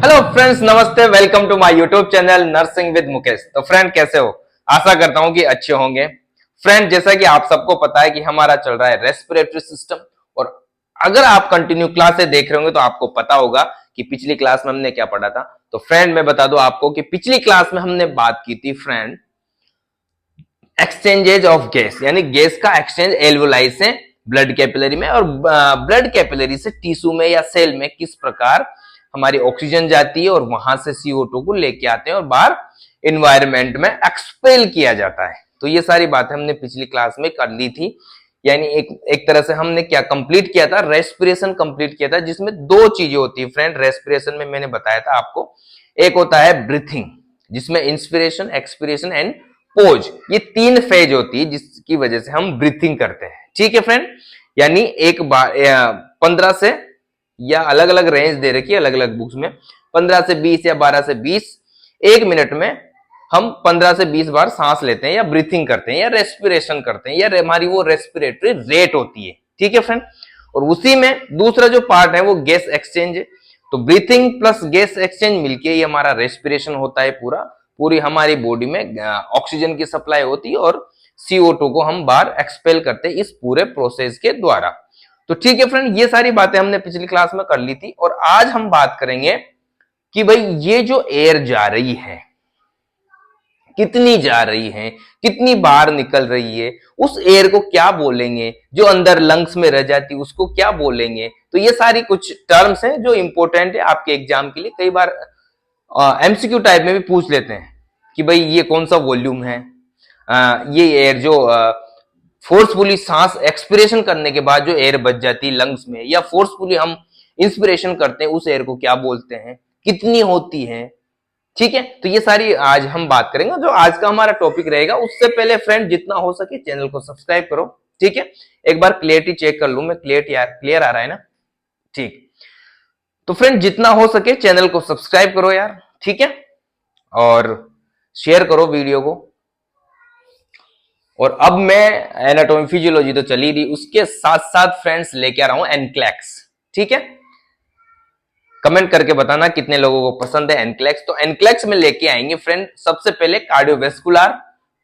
Hello friends, नमस्ते। Welcome to my YouTube channel nursing with Mukesh. तो friend, कैसे हो? आशा करता हूं कि अच्छे होंगे। फ्रेंड, जैसा कि आप सबको पता है कि हमारा चल रहा है रेस्पिरेटरी सिस्टम, और अगर आप कंटिन्यू क्लासेस देख रहे होंगे तो आपको पता होगा कि पिछली क्लास में हमने क्या पढ़ा था। तो फ्रेंड, मैं बता दूं आपको कि पिछली क्लास में हमने बात की थी फ्रेंड, एक्सचेंजेज ऑफ गैस, यानी गैस का एक्सचेंज एल्वोलाई से ब्लड कैपिलरी में, और ब्लड कैपिलरी से टिश्यू में या सेल में किस प्रकार हमारी ऑक्सीजन जाती है और वहां से CO2 को लेके आते हैं और बाहर इन्वायरमेंट में एक्सपेल किया जाता है। तो ये सारी बातें हमने पिछली क्लास में कर ली थी। यानी एक तरह से हमने क्या कंप्लीट किया था, रेस्पिरेशन कंप्लीट किया था, जिसमें दो चीजें होती है फ्रेंड। रेस्पिरेशन में मैंने बताया था आपको, एक होता है ब्रीथिंग, जिसमें इंस्पिरेशन, एक्सपिरेशन एंड पोज, ये तीन फेज होती है जिसकी वजह से हम ब्रीथिंग करते हैं। ठीक है फ्रेंड, यानी एक बार 15 से, या अलग अलग रेंज दे रखी है अलग अलग बुक्स में, 15 से 20 या 12 से 20, एक मिनट में हम 15 से 20 बार सांस लेते हैं या ब्रीथिंग करते हैं या रेस्पिरेशन करते हैं, या हमारी वो रेस्पिरेटरी रेट होती है। ठीक है फ्रेंड, और उसी में दूसरा जो पार्ट है वो गैस एक्सचेंज है। तो ब्रीथिंग प्लस गैस एक्सचेंज मिलके ये हमारा रेस्पिरेशन होता है। पूरी हमारी बॉडी में ऑक्सीजन की सप्लाई होती है और CO2 को हम बाहर एक्सपेल करते हैं इस पूरे प्रोसेस के द्वारा। तो ठीक है फ्रेंड, ये सारी बातें हमने पिछली क्लास में कर ली थी, और आज हम बात करेंगे कि भाई ये जो एयर जा रही है, कितनी जा रही है, कितनी बाहर निकल रही है, उस एयर को क्या बोलेंगे, जो अंदर लंग्स में रह जाती है उसको क्या बोलेंगे। तो ये सारी कुछ टर्म्स हैं जो इंपॉर्टेंट है आपके एग्जाम के लिए। कई बार MCQ टाइप में भी पूछ लेते हैं कि भाई ये कौन सा वॉल्यूम है, ये एयर जो फोर्सफुली सांस एक्सपिरेशन करने के बाद जो एयर बच जाती है लंग्स में, या फोर्सफुली हम इंस्पिरेशन करते हैं, उस एयर को क्या बोलते हैं, कितनी होती है। ठीक है, तो ये सारी आज हम बात करेंगे। जो आज का हमारा टॉपिक रहेगा, उससे पहले फ्रेंड जितना हो सके चैनल को सब्सक्राइब करो। ठीक है, एक बार क्लियरिटी चेक कर लूं मैं, क्लियर आ रहा है ना? ठीक। तो फ्रेंड, जितना हो सके चैनल को सब्सक्राइब करो यार, ठीक है, और शेयर करो वीडियो को। और अब मैं एनाटॉमी फिजियोलॉजी तो चली रही, उसके साथ साथ फ्रेंड्स लेके आ रहा हूं एनक्लेक्स। ठीक है, कमेंट करके बताना कितने लोगों को पसंद है एनक्लेक्स। तो एनक्लेक्स में लेके आएंगे फ्रेंड सबसे पहले कार्डियोवेस्कुलर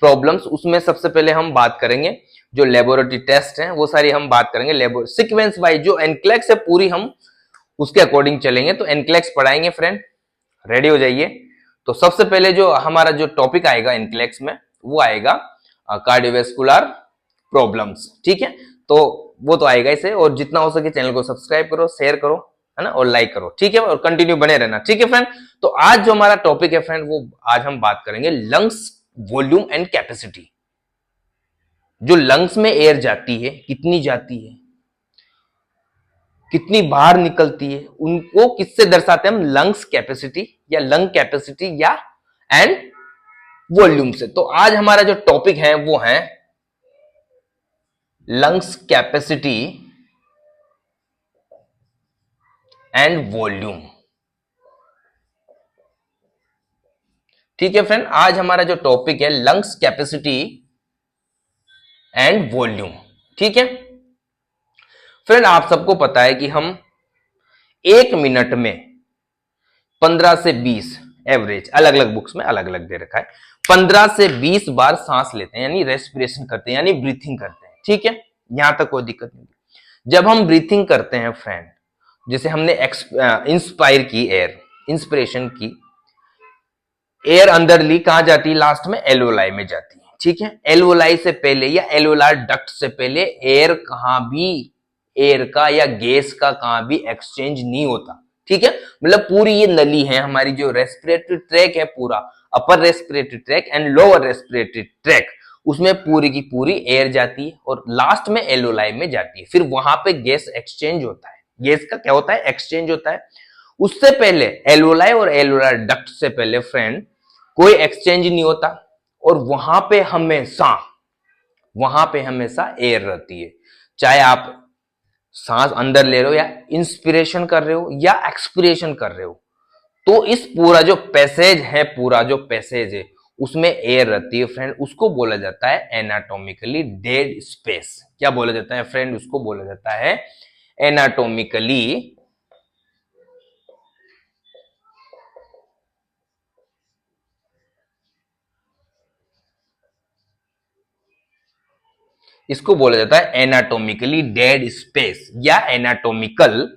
प्रॉब्लम्स। उसमें सबसे पहले हम बात करेंगे जो लेबोरेटरी टेस्ट हैं, वो सारी हम बात करेंगे सीक्वेंस वाइज। जो एनक्लेक्स है पूरी हम उसके अकॉर्डिंग चलेंगे। तो एनक्लेक्स पढ़ाएंगे फ्रेंड, रेडी हो जाइए। तो सबसे पहले जो हमारा जो टॉपिक आएगा एनक्लेक्स में, वो आएगा कार्डियोवेस्कुलर प्रॉब्लम्स। ठीक है, तो वो तो आएगा इसे। और जितना हो सके चैनल को सब्सक्राइब करो, शेयर करो, है ना, और लाइक करो। ठीक है, और कंटिन्यू बने रहना। ठीक है फ्रेंड, तो आज जो हमारा टॉपिक है फ्रेंड, वो आज हम बात करेंगे लंग्स वॉल्यूम एंड कैपेसिटी। जो लंग्स में एयर जाती है, कितनी जाती है, कितनी बाहर निकलती है, उनको किससे दर्शाते हैं हम? लंग्स कैपेसिटी या लंग कैपेसिटी या एंड वॉल्यूम से। तो आज हमारा जो टॉपिक है वो है लंग्स कैपेसिटी एंड वॉल्यूम। ठीक है फ्रेंड, आज हमारा जो टॉपिक है लंग्स कैपेसिटी एंड वॉल्यूम। ठीक है फ्रेंड, आप सबको पता है कि हम एक मिनट में 15 से 20 एवरेज, अलग अलग बुक्स में अलग अलग दे रखा है, 15 से 20 बार सांस लेते हैं, यानी रेस्पिरेशन करते हैं, यानी ब्रीथिंग करते हैं। ठीक है, यहां तक कोई दिक्कत नहीं। जब हम ब्रीथिंग करते हैं फ्रेंड, जैसे हमने इंस्पायर की एयर, इंस्पिरेशन की, एयर अंदर ली, कहां जाती है? लास्ट में एल्वोलाई में जाती है। ठीक है, एल्वोलाई से पहले या एल्वोलार डक्ट से पहले एयर कहां भी, एयर का या गैस का कहां भी एक्सचेंज नहीं होता। ठीक है, मतलब पूरी ये नली है हमारी, जो रेस्पिरेटरी ट्रैक है पूरा, upper respiratory tract and lower respiratory tract, उसमें पूरी की पूरी एयर जाती है और लास्ट में एल्वोलाई में जाती है। फिर वहां पे गैस एक्सचेंज होता है। गैस का क्या होता है? एक्सचेंज होता है। उससे पहले एल्वोलाई और एल्वोलार डक्ट से पहले फ्रेंड कोई एक्सचेंज नहीं होता, और वहां पे हमेशा एयर रहती है। चाहे आप सांस अंदर ले रहे हो, या इंस्पिरेशन कर रहे हो, या एक्सपिरेशन कर रहे हो, तो इस पूरा जो पैसेज है, पूरा जो पैसेज है, उसमें एयर रहती है फ्रेंड। उसको बोला जाता है एनाटॉमिकली डेड स्पेस। क्या बोला जाता है फ्रेंड? उसको बोला जाता है एनाटॉमिकली इसको बोला जाता है एनाटॉमिकली डेड स्पेस या एनाटॉमिकल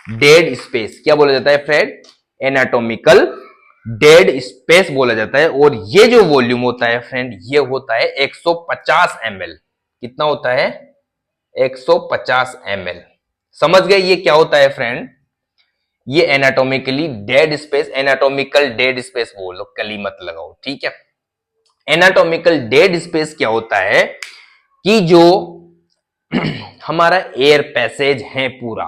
डेड स्पेस। क्या बोला जाता है फ्रेंड? एनाटॉमिकल डेड स्पेस बोला जाता है। और ये जो वॉल्यूम होता है फ्रेंड, ये होता है 150 ml। कितना होता है? 150 ml। समझ गए ये क्या होता है फ्रेंड? ये anatomically dead space, anatomical dead space बोलो, कली मत लगाओ, ठीक है। एनाटॉमिकल डेड स्पेस क्या होता है कि जो हमारा एयर पैसेज है पूरा,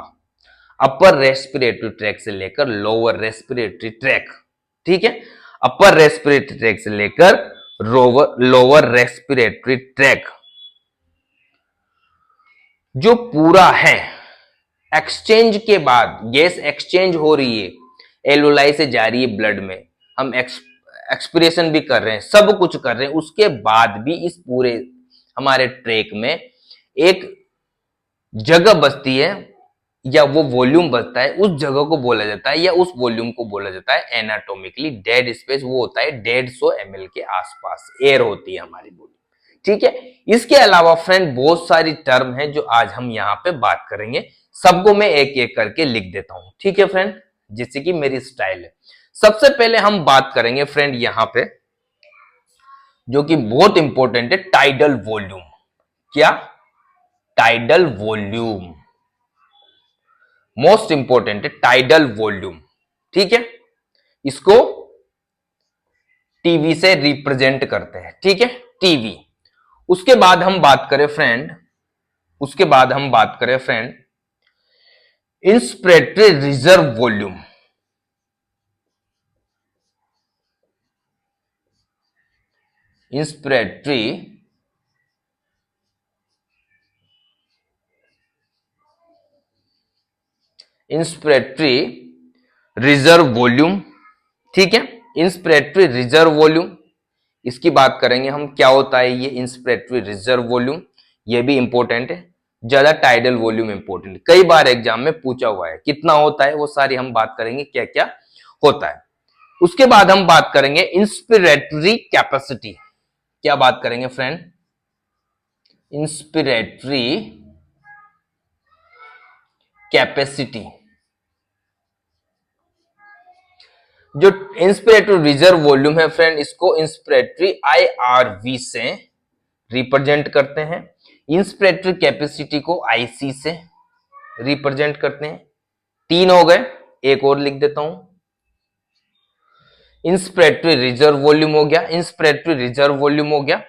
अपर रेस्पिरेटरी ट्रैक से लेकर लोअर रेस्पिरेटरी ट्रैक, ठीक है, अपर रेस्पिरेटरी ट्रैक से लेकर लोअर रेस्पिरेटरी ट्रैक जो पूरा है, एक्सचेंज के बाद गैस एक्सचेंज हो रही है, एल्वोलाई से जा रही है ब्लड में, हम एक्सपिरेशन भी कर रहे हैं, सब कुछ कर रहे हैं, उसके बाद भी इस पूरे हमारे ट्रैक में एक जगह बचती है या वो वॉल्यूम बचता है, उस जगह को बोला जाता है या उस वॉल्यूम को बोला जाता है एनाटॉमिकली डेड स्पेस। वो होता है 150 ml के आसपास एयर होती है हमारी बॉडी, ठीक है। इसके अलावा फ्रेंड बहुत सारी टर्म है जो आज हम यहाँ पे बात करेंगे, सबको मैं एक एक करके लिख देता हूं, ठीक है फ्रेंड, जिससे कि मेरी स्टाइल है। सबसे पहले हम बात करेंगे फ्रेंड यहां पे जो कि बहुत इंपॉर्टेंट है, टाइडल वॉल्यूम। क्या? टाइडल वॉल्यूम मोस्ट इंपॉर्टेंट है, टाइडल वॉल्यूम, ठीक है। इसको टीवी से रिप्रेजेंट करते हैं, ठीक है, टीवी। उसके बाद हम बात करें friend, inspiratory reserve volume. Inspiratory reserve volume, ठीक है, इंस्पिरेटरी रिजर्व वॉल्यूम। इसकी बात करेंगे हम, क्या होता है ये इंस्पिरेटरी रिजर्व वॉल्यूम, ये भी इंपॉर्टेंट है। ज्यादा टाइडल वॉल्यूम इंपॉर्टेंट, कई बार एग्जाम में पूछा हुआ है, कितना होता है वो सारी हम बात करेंगे, क्या क्या होता है। उसके बाद हम बात करेंगे इंस्पिरेटरी कैपेसिटी। क्या बात करेंगे फ्रेंड? Inspiratory capacity. जो इंस्पिरेटरी रिजर्व वॉल्यूम है फ्रेंड, इसको इंस्पिरेटरी IRV से रिप्रेजेंट करते हैं, इंस्पिरेटरी कैपेसिटी को IC से रिप्रेजेंट करते हैं। 3 हो गए, एक और लिख देता हूं, इंस्पिरेटरी रिजर्व वॉल्यूम हो गया, इंस्पिरेटरी रिजर्व वॉल्यूम हो गया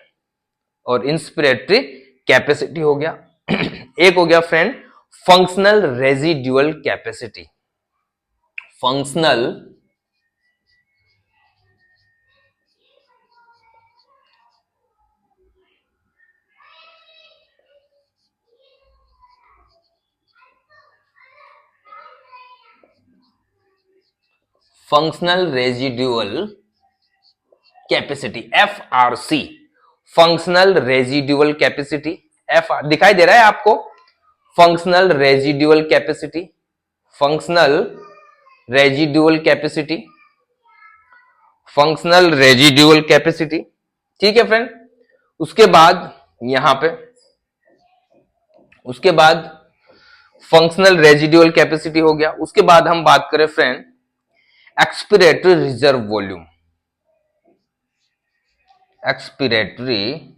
और इंस्पिरेटरी कैपेसिटी हो गया। एक हो गया friend functional residual capacity. Functional residual capacity, FRC, functional residual capacity. F दिखाई दे रहा है आपको? Functional residual capacity, functional residual capacity, functional residual capacity, ठीक है फ्रेंड। उसके बाद यहां पे, उसके बाद फंक्शनल रेजिडुअल कैपेसिटी हो गया। उसके बाद हम बात करें friend expiratory reserve volume. Expiratory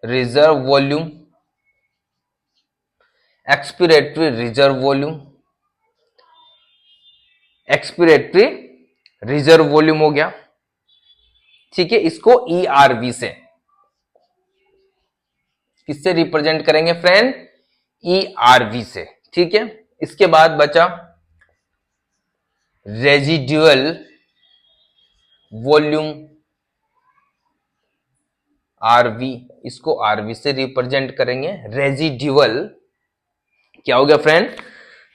reserve volume, expiratory reserve volume, expiratory reserve volume हो गया, ठीक है। इसको ERV से, किससे रिप्रेजेंट करेंगे फ्रेंड? ERV से, ठीक है। इसके बाद बचा रेजिडुअल वॉल्यूम, RV, इसको RV से रिप्रेजेंट करेंगे। रेजिडुअल क्या हो गया फ्रेंड?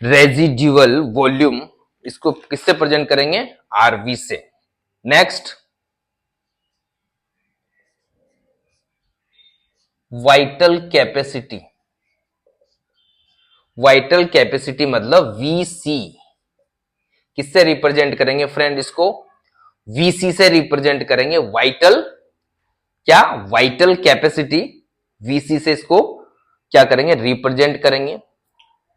रेजिडुअल वॉल्यूम, इसको किससे प्रेजेंट करेंगे? RV से। Next vital capacity. Vital capacity मतलब VC, किससे रिप्रेजेंट करेंगे फ्रेंड? इसको VC से रिप्रेजेंट करेंगे, वाइटल क्या वाइटल कैपेसिटी, वीसी से इसको क्या करेंगे, रिप्रेजेंट करेंगे।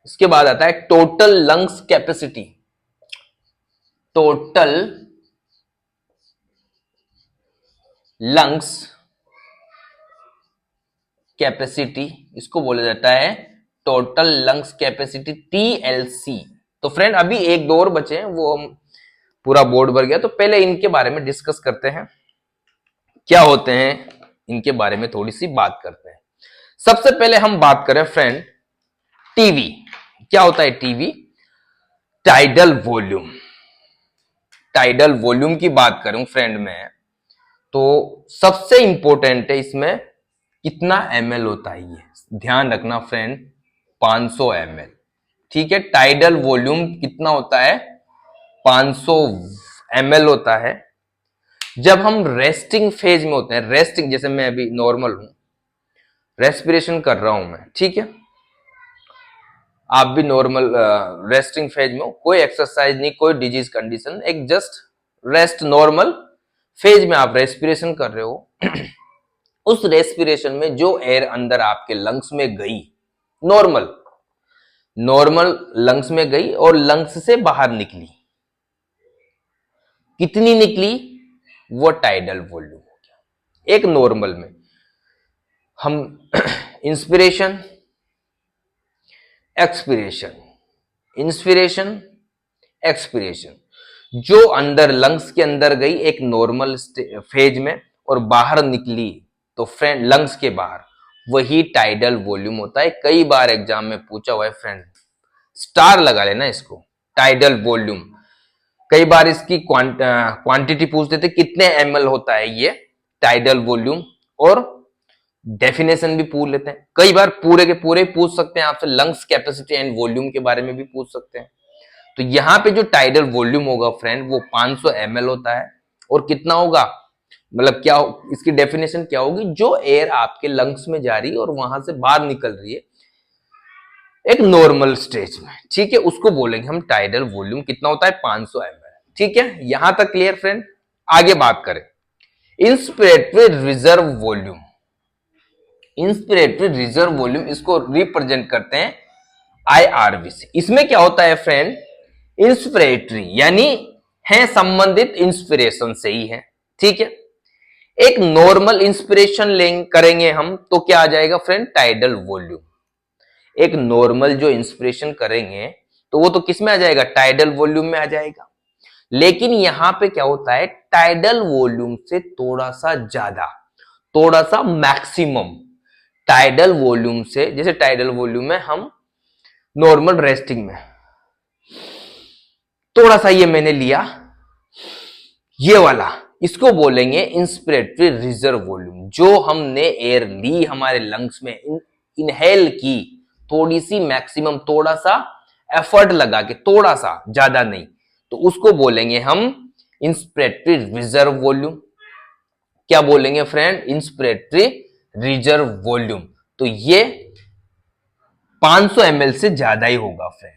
इसके बाद आता है total lungs capacity, total lungs capacity, इसको बोला जाता है टोटल लंग्स कैपेसिटी, टीएलसी। तो फ्रेंड अभी एक दो और बचे हैं, वो हम पूरा बोर्ड भर गया, तो पहले इनके बारे में डिस्कस करते हैं, क्या होते हैं इनके बारे में थोड़ी सी बात करते हैं। सबसे पहले हम बात करें फ्रेंड टीवी। क्या होता है TV? Tidal volume. Tidal volume की बात करूं फ्रेंड में, तो सबसे इंपॉर्टेंट है इसमें कितना ml होता है, ये ध्यान रखना फ्रेंड, 500 ml। ठीक है, टाइडल वॉल्यूम कितना होता है? 500 ml होता है। जब हम रेस्टिंग फेज में होते हैं, रेस्टिंग, जैसे मैं अभी नॉर्मल हूं, रेस्पिरेशन कर रहा हूं मैं, ठीक है, आप भी नॉर्मल रेस्टिंग फेज में हो, कोई एक्सरसाइज नहीं, कोई डिजीज कंडीशन, एक जस्ट रेस्ट, नॉर्मल फेज में आप रेस्पिरेशन कर रहे हो। उस रेस्पिरेशन में जो एयर अंदर आपके लंग्स में गई, नॉर्मल नॉर्मल लंग्स में गई और लंग्स से बाहर निकली, कितनी निकली? वो टाइडल वॉल्यूम हो गया। एक नॉर्मल में हम इंस्पिरेशन, एक्सपिरेशन, इंस्पिरेशन, एक्सपिरेशन, जो अंदर लंग्स के अंदर गई एक नॉर्मल फेज में और बाहर निकली, तो फ्रेंड लंग्स के बाहर, वही टाइडल वॉल्यूम होता है। कई बार एग्जाम में पूछा हुआ है फ्रेंड, स्टार लगा लेना इसको, टाइडल वॉल्यूम। कई बार इसकी क्वांटिटी पूछ देते, कितने ml होता है ये टाइडल वॉल्यूम, और डेफिनेशन भी पूछ लेते हैं। कई बार पूरे के पूरे पूछ सकते हैं आपसे, लंग्स कैपेसिटी एंड वॉल्यूम के बारे में भी पूछ सकते हैं। तो यहां पे जो टाइडल वॉल्यूम होगा फ्रेंड, वो 500 ml होता है। और कितना होगा, मतलब क्या इसकी डेफिनेशन क्या होगी? जो एयर आपके लंग्स में जा रही है और वहां से बाहर निकल रही है एक नॉर्मल स्टेज में, ठीक है, उसको बोलेंगे हम टाइडल वॉल्यूम। कितना होता है? 500 ml। ठीक है, यहां तक क्लियर फ्रेंड? आगे बात करें inspiratory reserve volume. Inspiratory reserve volume, इसको रिप्रेजेंट करते हैं IRV से। इसमें क्या होता है फ्रेंड? इंस्पिरेटरी यानी है संबंधित इंस्पिरेशन से ही है, ठीक है। एक नॉर्मल इंस्पिरेशन लेंगे करेंगे हम, तो क्या आ जाएगा फ्रेंड? Tidal volume. एक नॉर्मल जो इंस्पिरेशन करेंगे तो वो तो किस में आ जाएगा? टाइडल वॉल्यूम में आ जाएगा। लेकिन यहां पे क्या होता है, टाइडल वॉल्यूम से थोड़ा सा ज्यादा, थोड़ा सा मैक्सिमम, टाइडल वॉल्यूम से, जैसे टाइडल वॉल्यूम में हम नॉर्मल रेस्टिंग में थोड़ा सा ये मैंने लिया, ये वाला, इसको बोलेंगे इंस्पिरेटरी रिजर्व वॉल्यूम। जो हमने एयर ली हमारे लंग्स में, इनहेल की, थोड़ी सी मैक्सिमम, थोड़ा सा एफर्ट लगा के, थोड़ा सा, ज्यादा नहीं, तो उसको बोलेंगे हम इंस्पिरेटरी रिजर्व वॉल्यूम। क्या बोलेंगे फ्रेंड? Inspiratory reserve volume. तो ये 500 ml से ज्यादा ही होगा फ्रेंड,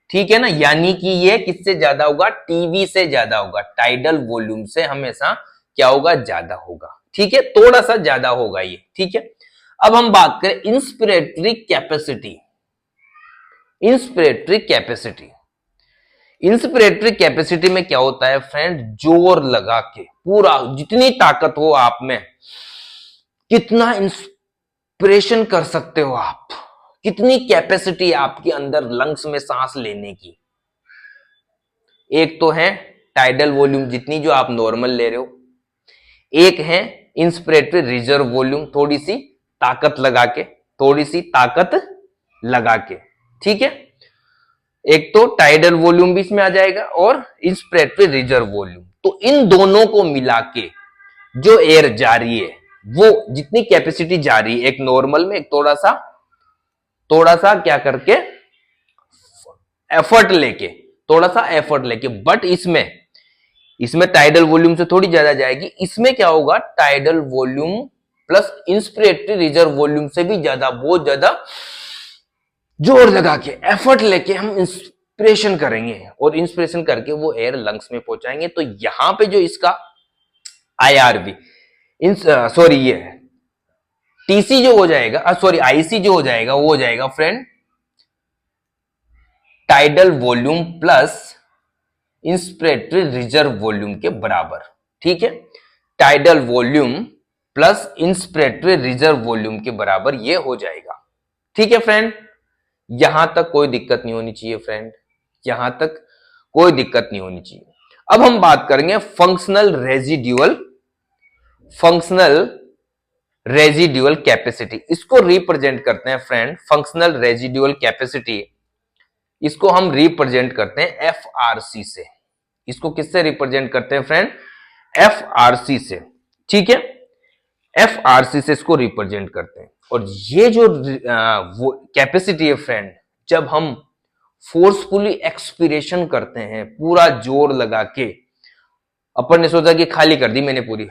ठीक है ना। यानी कि ये किससे ज्यादा होगा? टीवी से ज्यादा होगा। टाइडल वॉल्यूम से हमेशा क्या होगा? ज्यादा होगा, ठीक है, थोड़ा सा ज्यादा होगा ये, ठीक है। अब हम बात करें inspiratory capacity. Inspiratory capacity, inspiratory capacity में क्या होता है फ्रेंड? जोर लगा के पूरा, जितनी ताकत हो आप में, कितना इंस्पिरेशन कर सकते हो आप, कितनी कैपेसिटी है आपके अंदर लंग्स में सांस लेने की। एक तो है टाइडल वॉल्यूम जितनी जो आप नॉर्मल ले रहे हो, एक है इंस्पिरेटरी रिजर्व वॉल्यूम, थोड़ी सी ताकत लगा के, थोड़ी सी ताकत लगा के, ठीक है। एक तो टाइडल वॉल्यूम भी इसमें आ जाएगा और इंस्पिरेटरी रिजर्व वॉल्यूम। तो इन दोनों को मिला के जो एयर जा रही है, वो जितनी कैपेसिटी जा रही है, एक नॉर्मल में, एक थोड़ा सा क्या करके एफर्ट लेके, थोड़ा सा एफर्ट लेके, बट इसमें टाइडल वॉल्यूम से थोड़ी ज्यादा जाएगी। इसमें क्या होगा? Tidal volume plus inspiratory reserve volume से भी ज्यादा, बहुत ज्यादा जोर लगा के, एफर्ट लेके हम इंस्पिरेशन करेंगे और इंस्पिरेशन करके वो एयर लंग्स में पहुंचाएंगे। तो यहां पे जो इसका IRV, इन सॉरी ये टीसी जो हो जाएगा, सॉरी आईसी जो हो जाएगा वो हो जाएगा friend tidal volume plus inspiratory reserve volume के बराबर। ठीक है, tidal volume plus inspiratory reserve volume के बराबर ये हो जाएगा। ठीक है फ्रेंड, यहां तक कोई दिक्कत नहीं होनी चाहिए फ्रेंड, यहां तक कोई दिक्कत नहीं होनी चाहिए। अब हम बात करेंगे फंक्शनल रेजिड्यूअल कैपेसिटी। इसको रिप्रेजेंट करते हैं फ्रेंड, फंक्शनल रेजिड्यूअल कैपेसिटी इसको हम रिप्रेजेंट करते हैं एफआरसी से। इसको किससे रिप्रेजेंट करते हैं फ्रेंड? एफआरसी से। ठीक है, एफआरसी से इसको रिप्रेजेंट करते हैं। और ये जो कैपेसिटी है फ्रेंड, जब हम फोर्सफुली एक्सपीरेशन करते हैं, पूरा जोर लगा के, अपन ने सोचा कि खाली कर दी मैंने पूरी,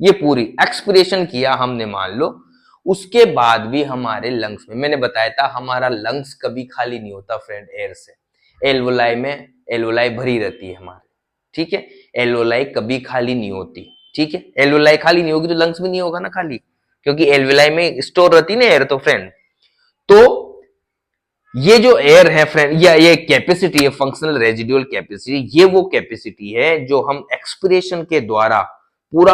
ये पूरी एक्सपीरेशन किया हमने मान लो, उसके बाद भी हमारे लंग्स में, मैंने बताया था हमारा लंग्स कभी खाली नहीं होता फ्रेंड एयर से। एल्वोलाई में एल्वोलाई भरी रहती है हमारे। ठीक है, एल्वोलाई कभी खाली नहीं होती। ठीक है, एल्वोलाई खाली नहीं होगी तो लंग्स भी नहीं होगा ना खाली, क्योंकि एल्वोलाई में स्टोर रहती है ना एयर। तो फ्रेंड, तो ये जो एयर है फ्रेंड, या ये कैपेसिटी है फंक्शनल रेजिडुअल कैपेसिटी, ये वो कैपेसिटी है जो हम एक्सपीरेशन के द्वारा पूरा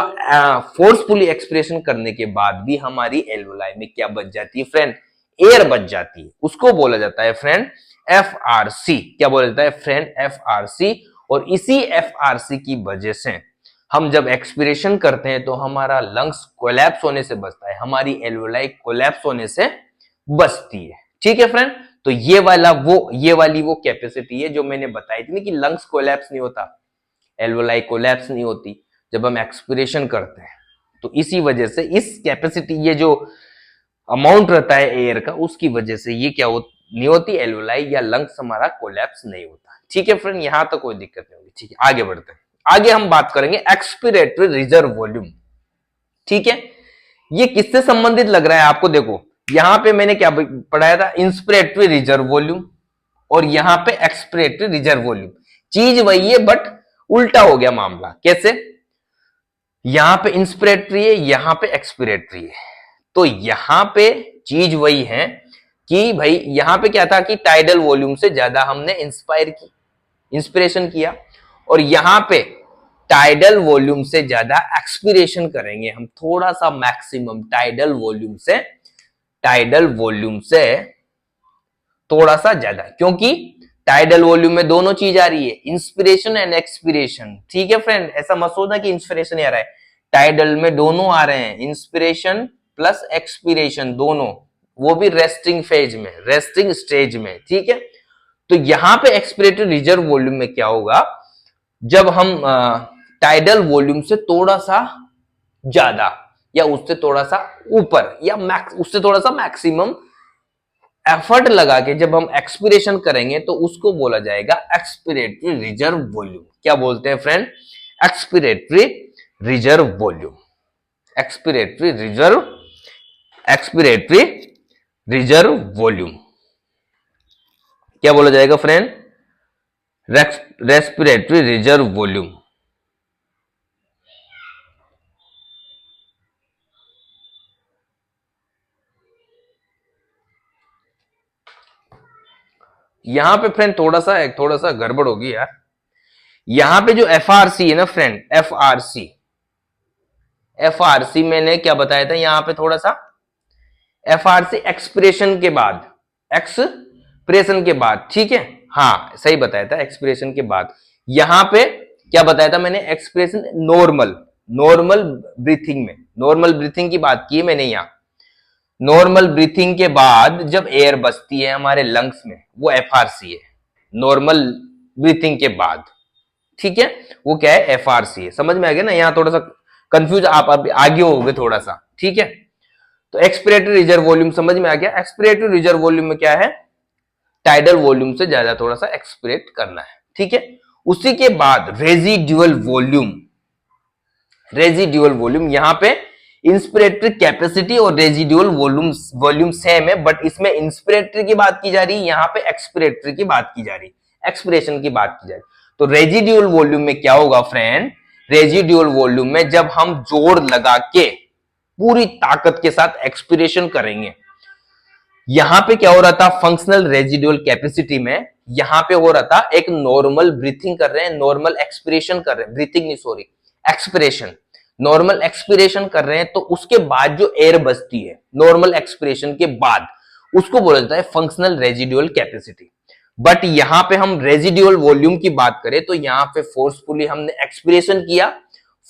फोर्सफुली एक्सप्रेशन करने के बाद भी हमारी एल्वोलाई में क्या बच जाती है फ्रेंड? एयर बच जाती है। उसको बोला जाता है फ्रेंड एफआरसी। क्या बोला जाता है फ्रेंड? एफआरसी। और इसी एफआरसी की वजह से हम जब एक्सपीरेशन करते हैं तो हमारा लंग्स कोलैप्स होने से बचता है, हमारी एल्वोलाई कोलैप्स होने से बचती है। ठीक है फ्रेंड, तो ये वाली वो कैपेसिटी है जो मैंने बताई थी ना कि लंग्स कोलैप्स नहीं होता, एल्वोलाई कोलैप्स नहीं होती जब हम एक्सपीरेशन करते हैं। तो इसी वजह से इस कैपेसिटी, ये जो अमाउंट रहता है एयर का, उसकी वजह से ये क्या नहीं होती, एल्वोलाई या लंग्स हमारा कोलैप्स नहीं होता। ठीक है फ्रेंड, यहां तक कोई दिक्कत नहीं होगी। ठीक है, आगे बढ़ते हैं। आगे हम बात करेंगे एक्सपीरेटरी रिजर्व वॉल्यूम। ठीक है, ये किससे संबंधित लग रहा है आपको? देखो यहां पे मैंने क्या पढ़ाया था, इंस्पिरेटरी रिजर्व वॉल्यूम, और यहां पे एक्सपिरेटरी रिजर्व वॉल्यूम। चीज वही है बट उल्टा हो गया मामला। कैसे? यहां पे इंस्पिरेटरी है, यहां पे एक्सपिरेटरी है। तो यहां पे चीज वही है कि भाई यहां पे क्या था कि टाइडल वॉल्यूम से ज्यादा हमने इंस्पिरेशन किया, और यहां पे टाइडल वॉल्यूम से ज्यादा एक्सपिरेशन करेंगे हम, थोड़ा सा मैक्सिमम टाइडल वॉल्यूम से थोड़ा सा ज्यादा, क्योंकि टाइडल वॉल्यूम में दोनों चीज आ रही है, इंस्पिरेशन एंड एक्सपिरेशन। ठीक है फ्रेंड, ऐसा मत सोचना कि इंस्पिरेशन आ रहा है, टाइडल में दोनों आ रहे हैं, इंस्पिरेशन प्लस एक्सपिरेशन दोनों, वो भी रेस्टिंग स्टेज में। ठीक है, तो यहां पे एक्सपिरेटरी रिजर्व वॉल्यूम में क्या होगा, जब हम टाइडल वॉल्यूम से थोड़ा सा ज्यादा या उससे थोड़ा सा ऊपर या उससे थोड़ा सा मैक्सिमम एफर्ट लगा के जब हम एक्सपिरेशन करेंगे तो उसको बोला जाएगा एक्सपिरेटरी रिजर्व वॉल्यूम। क्या बोलते हैं friend? Expiratory reserve volume. Expiratory reserve volume क्या बोला जाएगा फ्रेंड? Respiratory reserve volume. यहां पे फ्रेंड थोड़ा सा गड़बड़ होगी यार। यहां पे जो एफआरसी है ना फ्रेंड, एफआरसी मैंने क्या बताया था, यहां पे थोड़ा सा एफआरसी एक्सप्रेशन के बाद, ठीक है, हाँ सही बताया था, एक्सप्रेशन के बाद। यहां पे क्या बताया था मैंने? एक्सप्रेशन नॉर्मल ब्रीथिंग की बात की है मैंने। यहां नॉर्मल ब्रीथिंग के बाद जब एयर बचती है हमारे लंग्स में, वो एफआरसी है, नॉर्मल ब्रीथिंग के बाद। ठीक है, वो क्या है? एफआरसी है। समझ में आ गया ना? यहां थोड़ा सा कंफ्यूज आप आगे हो गए थोड़ा सा। ठीक है, तो एक्सपिरेटरी रिजर्व वॉल्यूम समझ में आ गया। एक्सपिरेटरी रिजर्व वॉल्यूम में क्या है? टाइडल वॉल्यूम से ज्यादा थोड़ा सा एक्सपिरेट करना है। ठीक है, उसी के बाद रेजिड्यूअल वॉल्यूम, यहां पे इंस्पिरेटरी कैपेसिटी और रेजिड्यूअल वॉल्यूम सेम है, बट इसमें इंस्पिरेटरी की बात की जा रही है, यहां पे एक्सपिरेटरी की बात की जा रही है, एक्सपिरेशन की बात की जा रही है। तो रेजिड्यूअल वॉल्यूम में क्या होगा फ्रेंड? रेजिड्यूल वॉल्यूम में जब हम जोर लगा के पूरी ताकत के साथ एक्सपिरेशन करेंगे। यहां पे क्या हो रहा था, फंक्शनल रेजिडुअल कैपेसिटी में यहां पे हो रहा था एक नॉर्मल ब्रीथिंग कर रहे हैं, नॉर्मल एक्सपिरेशन कर रहे हैं, ब्रीथिंग नहीं सॉरी एक्सपिरेशन, नॉर्मल एक्सपिरेशन कर रहे हैं, तो उसके बाद जो एयर बचती है नॉर्मल एक्सपिरेशन के बाद, उसको बोला जाता है फंक्शनल रेजिडुअल कैपेसिटी। बट यहां पे हम रेजिडुअल वॉल्यूम की बात करें तो यहां पे फोर्सफुली हमने एक्सपिरेशन किया,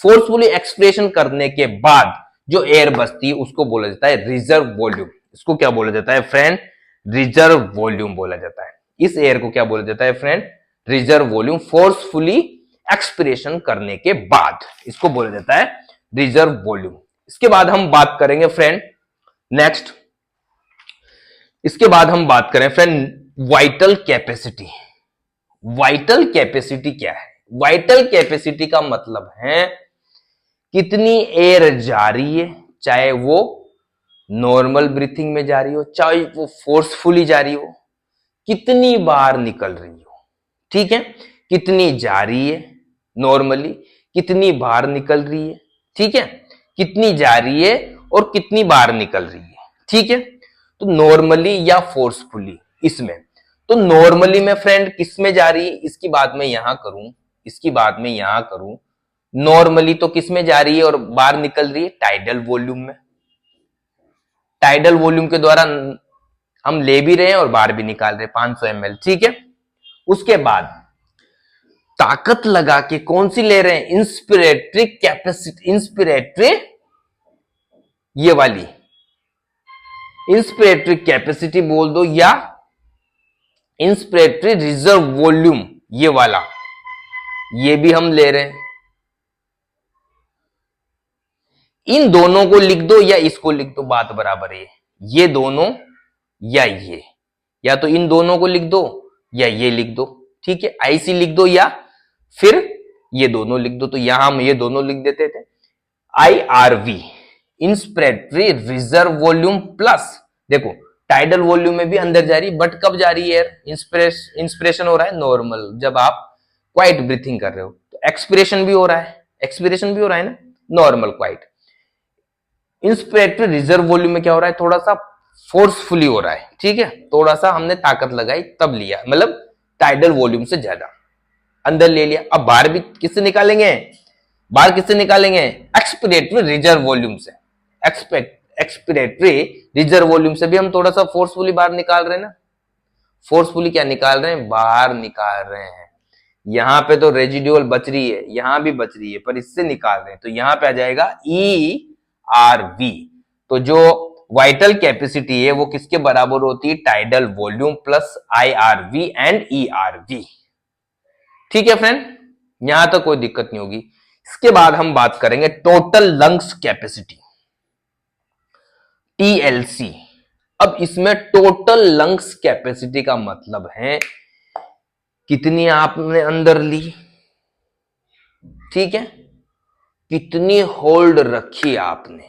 फोर्सफुली एक्सपिरेशन करने के बाद जो एयर बचती है उसको बोला जाता है रिजर्व वॉल्यूम। इसको क्या बोला जाता है फ्रेंड, रिजर्व वॉल्यूम बोला जाता है। इस एयर को क्या बोला जाता है friend, reserve volume, forcefully expiration करने के बाद इसको बोला जाता है रिजर्व वॉल्यूम। इसके बाद हम बात करेंगे फ्रेंड नेक्स्ट, इसके बाद हम बात करें friend vital capacity. Vital capacity क्या है, वाइटल कैपेसिटी का मतलब है कितनी एयर जा रही है, चाहे वो नॉर्मल ब्रीथिंग में जा रही हो, चाहे वो फोर्सफुली जा रही हो, कितनी बार निकल रही हो, ठीक है, कितनी जा रही है नॉर्मली, कितनी बार निकल रही है, ठीक है, कितनी जा रही है और कितनी बार निकल रही है, ठीक है। तो नॉर्मली या फोर्सफुली इसमें, तो नॉर्मली में फ्रेंड किस में जा रही है, इसकी बात मैं यहां करूं, इसकी बात मैं यहां करूं, नॉर्मली तो किस में जा रही है और बाहर निकल रही है, टाइडल वॉल्यूम में। टाइडल वॉल्यूम के द्वारा हम ले भी रहे हैं और बाहर भी निकाल रहे हैं 500 ml, ठीक है। उसके बाद ताकत लगा के कौन सी ले रहे हैं, इंस्पिरेटरी कैपेसिटी, इंस्पिरेटरी ये वाली इंस्पिरेटरी कैपेसिटी बोल दो या इंस्पिरेटरी रिजर्व वॉल्यूम ये वाला, ये भी हम ले रहे हैं। इन दोनों को लिख दो या इसको लिख दो, बात बराबर है, ये दोनों या ये, या तो इन दोनों को लिख दो या ये लिख दो, ठीक है, आईसी लिख दो या फिर ये दोनों लिख दो। तो यहां हम ये दोनों लिख देते थे, IRV inspiratory reserve volume plus, देखो टाइडल वॉल्यूम में भी अंदर जा रही, बट कब जा रही है, इंस्पिरेशन हो रहा है नॉर्मल, जब आप क्वाइट ब्रीथिंग कर रहे हो, तो एक्सपिरेशन भी हो रहा है, एक्सपिरेशन भी हो रहा है ना normal quite. Inspiratory reserve volume में क्या हो रहा है, थोड़ा सा फोर्सफुली हो रहा है, ठीक है, थोड़ा सा हमने ताकत लगाई तब लिया, मतलब टाइडल वॉल्यूम से ज्यादा अंदर ले लिया। अब बाहर भी किससे निकालेंगे, बाहर किससे निकालेंगे, एक्सपिरेटरी रिजर्व वॉल्यूम से। एक्सपिरेटरी रिजर्व वॉल्यूम से भी हम थोड़ा सा फोर्सफुली बाहर निकाल रहे हैं ना, फोर्सफुली क्या निकाल रहे हैं, बाहर निकाल रहे हैं। यहां पे तो रेजिडुअल बच रही है, यहां भी बच रही है, पर इससे निकाल रहे हैं, तो यहां पे आ जाएगा ERV। तो जो वाइटल कैपेसिटी है वो किसके बराबर होती है, tidal volume plus IRV and ERV, ठीक है फ्रेंड, यहां तक कोई दिक्कत नहीं होगी। इसके बाद हम बात करेंगे टोटल लंग्स कैपेसिटी, TLC। अब इसमें टोटल लंग्स कैपेसिटी का मतलब है कितनी आपने अंदर ली, ठीक है, कितनी होल्ड रखी आपने,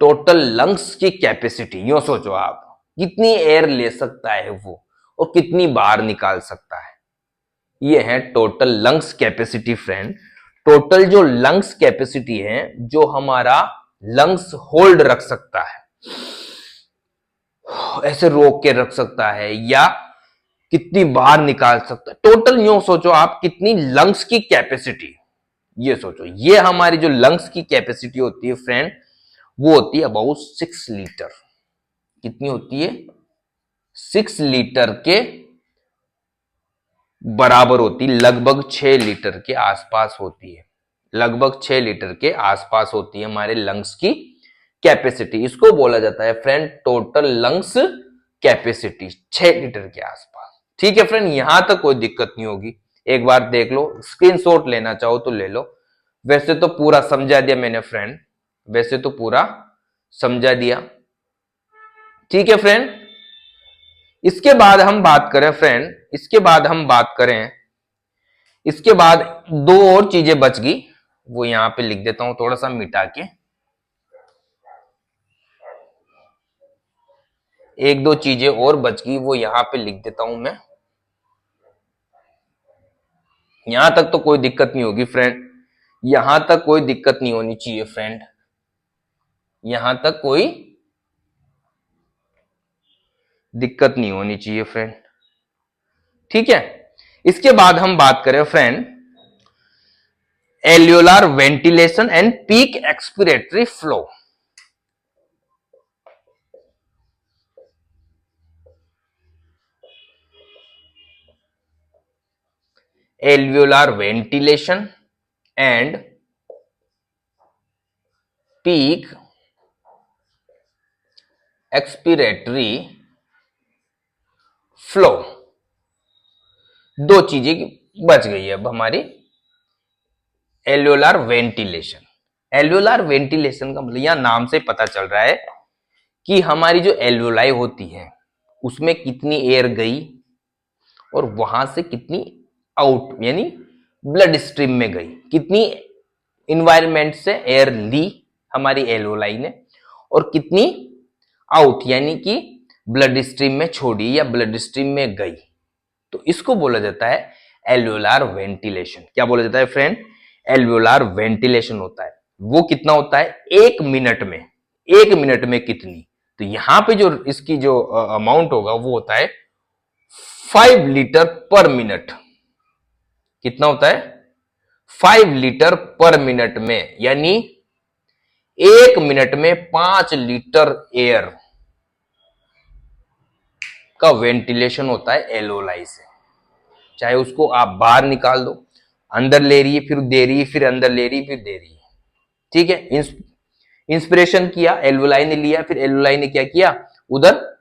टोटल लंग्स की कैपेसिटी, यूं सोचो आप कितनी एयर ले सकता है वो और कितनी बार निकाल सकता है, ये है total lungs capacity friend. Total जो लंग्स कैपेसिटी है, जो हमारा लंग्स होल्ड रख सकता है, ऐसे रोक के रख सकता है या कितनी बार निकाल सकता है, टोटल यूं सोचो आप कितनी लंग्स की कैपेसिटी, ये सोचो, ये हमारी जो लंग्स की कैपेसिटी होती है फ्रेंड, वो होती है अबाउट 6 लीटर। कितनी होती है, 6 लीटर के बराबर होती, लगभग 6 लीटर के आसपास होती है, लगभग 6 लीटर के आसपास होती है हमारे लंग्स की कैपेसिटी। इसको बोला जाता है friend total lungs capacity, 6 litre के आसपास, ठीक है फ्रेंड, यहां तक कोई दिक्कत नहीं होगी। एक बार देख लो, स्क्रीनशॉट लेना चाहो तो ले लो, वैसे तो पूरा समझा दिया मैंने फ्रेंड, वैसे तो पूरा समझा दिया, ठीक है फ्रेंड। इसके बाद हम बात करें फ्रेंड, इसके बाद हम बात करें, इसके बाद दो और चीजें बच गई, वो यहां पे लिख देता हूं थोड़ा सा मिटा के, एक दो चीजें और बच गई वो यहां पे लिख देता हूं मैं। यहां तक तो कोई दिक्कत नहीं होगी फ्रेंड, यहां तक कोई दिक्कत नहीं होनी चाहिए फ्रेंड, यहां तक कोई दिक्कत नहीं होनी चाहिए फ्रेंड। ठीक है, इसके बाद हम बात करें friend alveolar ventilation and peak expiratory flow. Alveolar ventilation and peak expiratory flow, दो चीजें बच गई है अब हमारी। एल्वियोलार वेंटिलेशन, एल्वियोलार वेंटिलेशन का मतलब यहां नाम से पता चल रहा है कि हमारी जो एल्वियोलाई होती है उसमें कितनी एयर गई और वहां से कितनी आउट यानी ब्लड स्ट्रीम में गई, कितनी इन्वायरमेंट से एयर ली हमारी एल्वियोलाई ने और कितनी आउट यानी कि ब्लड स्ट्रीम में छोड़ी या ब्लड स्ट्रीम में गई। तो इसको बोला जाता है एल्वियोलार वेंटिलेशन। क्या बोला जाता है फ्रेंड? एल्वियोलार वेंटिलेशन होता है। वो कितना होता है? 1 मिनट में, 1 मिनट में कितनी? तो यहां पे जो इसकी जो अमाउंट होगा वो होता है 5 लीटर पर मिनट। कितना होता है? 5 लीटर पर मिनट में, यानी 1 मिनट में 5 लीटर एयर का वेंटिलेशन होता है एल्वियोलाई से। चाहे उसको आप बाहर निकाल दो, अंदर ले रही है फिर दे रही है, फिर अंदर ले रही है फिर दे रही है। ठीक है, इंस्पिरेशन किया, एल्वियोलाई ने लिया, फिर एल्वियोलाई ने क्या किया, उधर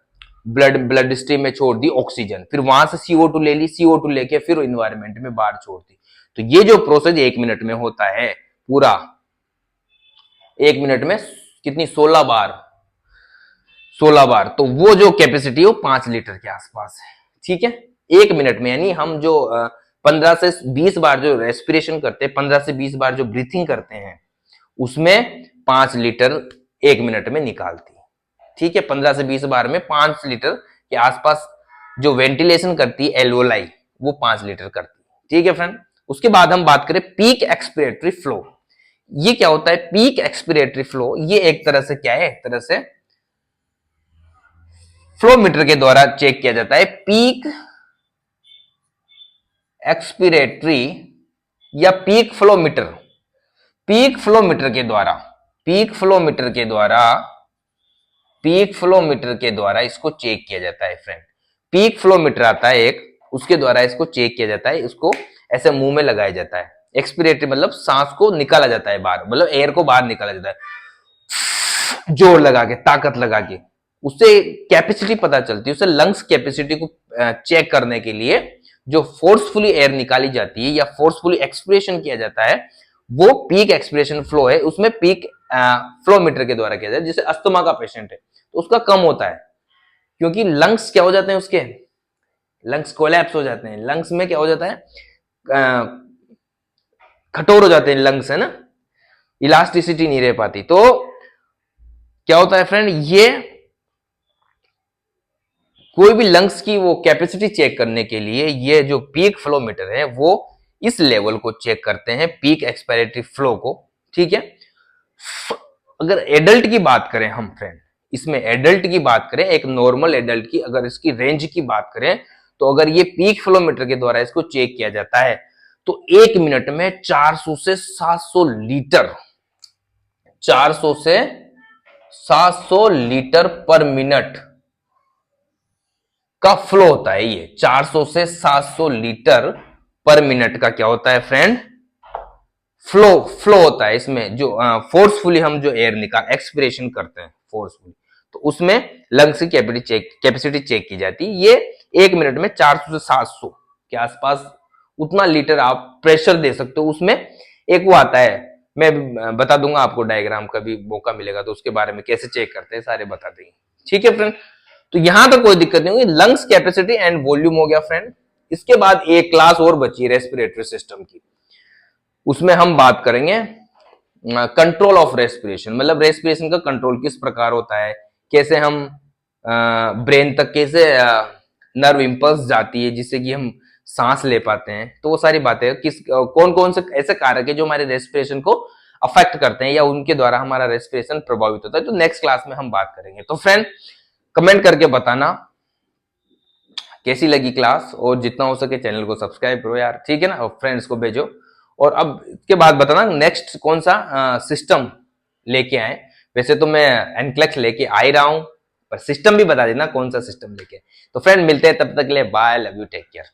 ब्लड स्ट्रीम में छोड़ दी ऑक्सीजन, फिर वहां से CO2 ले ली, CO2 लेके फिर इन्वायरमेंट में बाहर छोड़ दी। तो ये जो प्रोसेस 1 मिनट में होता है पूरा, 1 मिनट में कितनी? 16 बार, 16 बार। तो वो जो कैपेसिटी हो 5 लीटर के आसपास है। ठीक है, 1 मिनट में, यानी हम जो 15 से 20 बार जो रेस्पिरेशन करते हैं, 15 से 20 बार जो ब्रीथिंग करते हैं, उसमें 5 लीटर 1 मिनट में निकालती है। ठीक है, 15 से 20 बार में 5 लीटर के आसपास जो वेंटिलेशन करती है एल्वियोलाई, वो 5 लीटर करती है। ठीक है फ्रेंड, उसके बाद हम बात करें पीक एक्सपिरेटरी फ्लो। ये क्या होता है पीक एक्सपिरेटरी फ्लो? ये एक तरह से क्या है, एक तरह से फ्लो मीटर के द्वारा चेक किया जाता है। पीक एक्सपिरेटरी या peak flow meter, peak flow meter के द्वारा, पीक फ्लो मीटर के द्वारा, पीक फ्लो मीटर के द्वारा इसको चेक किया जाता है फ्रेंड। पीक फ्लो मीटर आता है एक, उसके द्वारा इसको चेक किया जाता है। इसको ऐसे मुंह में लगाया जाता है। एक्सपिरेटरी मतलब सांस को निकाला जाता है बाहर, मतलब एयर को बाहर निकाला जाता है जोर लगा के, ताकत लगा के। उससे कैपेसिटी पता चलती है, उससे लंग्स कैपेसिटी को चेक करने के लिए जो फोर्सफुली एयर निकाली जाती है या फोर्सफुली एक्सपिरेशन किया जाता है, वो पीक एक्सपिरेशन फ्लो है। उसमें पीक फ्लो मीटर के द्वारा किया जाता है। जैसे अस्थमा का पेशेंट है तो उसका कम होता है, क्योंकि लंग्स क्या हो जाते हैं, उसके लंग्स कोलैप्स हो जाते हैं। लंग्स में क्या हो जाता है, कठोर हो जाते हैं लंग्स, है ना, इलास्टिसिटी नहीं रह पाती। तो क्या होता है फ्रेंड, ये कोई भी लंग्स की वो कैपेसिटी चेक करने के लिए ये जो पीक फ्लो मीटर है वो इस लेवल को चेक करते हैं, पीक एक्सपिरेटरी फ्लो को। ठीक है, अगर एडल्ट की बात करें हम फ्रेंड, इसमें एडल्ट की बात करें, एक नॉर्मल एडल्ट की अगर इसकी रेंज की बात करें, तो अगर ये पीक फ्लो मीटर के द्वारा इसको चेक किया जाता है तो 1 मिनट में 400 से 700 लीटर, 400 से 700 लीटर पर मिनट का फ्लो होता है। ये 400 से 700 लीटर पर मिनट का क्या होता है फ्रेंड, फ्लो होता है। इसमें जो फोर्सफुली हम जो एयर निकाल एक्सपिरेशन करते हैं फोर्सफुली, तो उसमें लंग्स की कैपेसिटी चेक की जाती है। ये 1 मिनट में 400 से 700 के आसपास उतना लीटर आप प्रेशर दे सकते हो। उसमें एक वो आता है, मैं बता दूंगा आपको डायग्राम, कभी मौका मिलेगा तो उसके बारे में कैसे चेक करते हैं सारे बता देंगे। ठीक है फ्रेंड, तो यहां तक कोई दिक्कत नहीं होगी। लंग्स कैपेसिटी एंड वॉल्यूम हो गया फ्रेंड। इसके बाद एक क्लास और बची रेस्पिरेटरी सिस्टम की, उसमें हम बात करेंगे कंट्रोल ऑफ रेस्पिरेशन। मतलब रेस्पिरेशन का कंट्रोल किस प्रकार होता है, कैसे हम ब्रेन तक कैसे नर्व इंपल्स जाती है जिससे कि हम सांस ले पाते हैं। तो वो सारी बातें कौन कौन से ऐसे कारक है जो हमारे रेस्पिरेशन को अफेक्ट करते हैं या उनके द्वारा हमारा रेस्पिरेशन प्रभावित होता है, तो नेक्स्ट क्लास में हम बात करेंगे। तो फ्रेंड कमेंट करके बताना कैसी लगी क्लास, और जितना हो सके चैनल को सब्सक्राइब करो यार, ठीक है ना, और फ्रेंड्स को भेजो। और अब इसके बाद बताना नेक्स्ट कौन सा सिस्टम लेके आए। वैसे तो मैं एनक्लेक्स लेके आ ही रहा हूं, पर सिस्टम भी बता देना कौन सा सिस्टम लेके। तो फ्रेंड मिलते हैं, तब तक के लिए bye, love you, take care.